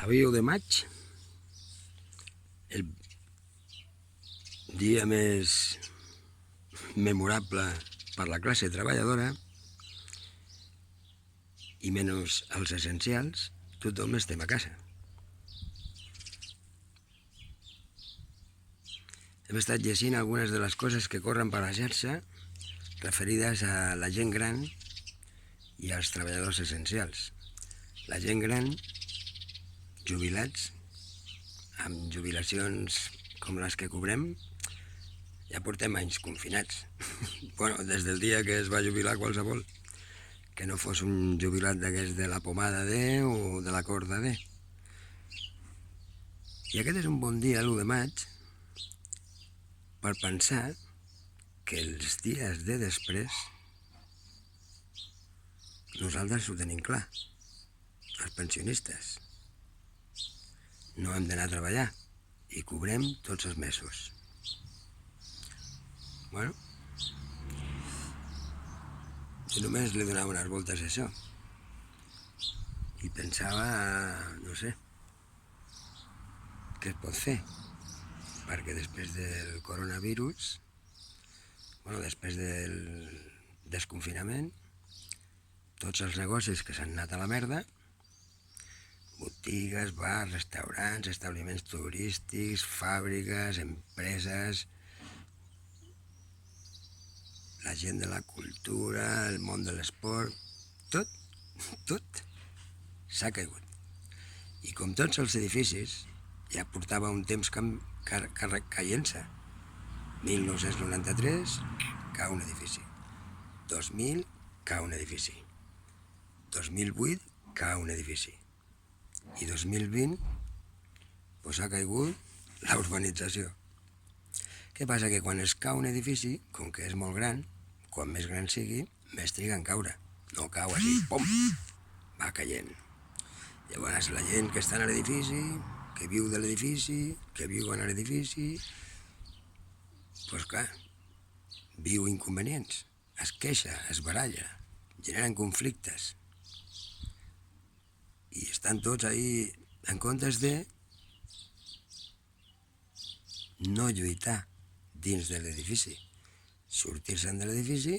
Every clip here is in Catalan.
Avui 1 de maig, el dia més memorable per la classe treballadora i menys els essencials, tothom estem a casa. Hem estat llegint algunes de les coses que corren per la xarxa referides a la gent gran i als treballadors essencials. La gent gran, jubilats, amb jubilacions com les que cobrem, ja portem anys confinats. Bueno, des del dia que es va jubilar qualsevol, que no fos un jubilat d'aquests de la pomada D o de la corda D. I aquest és un bon dia, l'1 de maig, per pensar que els dies de després nosaltres ho tenim clar, els pensionistes. No hem d'anar a treballar i cobrem tots els mesos. Bueno, jo només li donava unes voltes a això i pensava, no sé, què es pot fer, perquè després del coronavirus, després del desconfinament, tots els negocis que s'han anat a la merda, botigues, bars, restaurants, establiments turístics, fàbriques, empreses, la gent de la cultura, el món de l'esport, tot s'ha caigut. I com tots els edificis, ja portava un temps caient-se. 1993, cau un edifici. 2000, cau un edifici. 2008, cau un edifici. I 2020, doncs ha caigut la urbanització. Què passa? Que quan es cau un edifici, com que és molt gran, quan més gran sigui, més triga en caure. No cau així, pom, va caient. Llavors la gent que està a l'edifici, que viu de l'edifici, que viuen a l'edifici, doncs clar, viu inconvenients, es queixa, es baralla, generen conflictes. I estan tots ahí en comptes de no lluitar dins de l'edifici, sortir-se'n de l'edifici,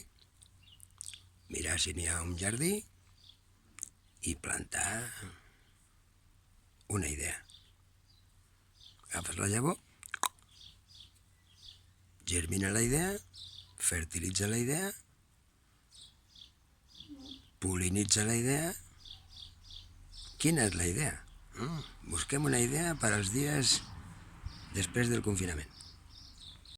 mirar si n'hi ha un jardí i plantar una idea. Agafes la llavor, germina la idea, fertilitza la idea, pol·linitza la idea. Quina és la idea? Busquem una idea per als dies després del confinament.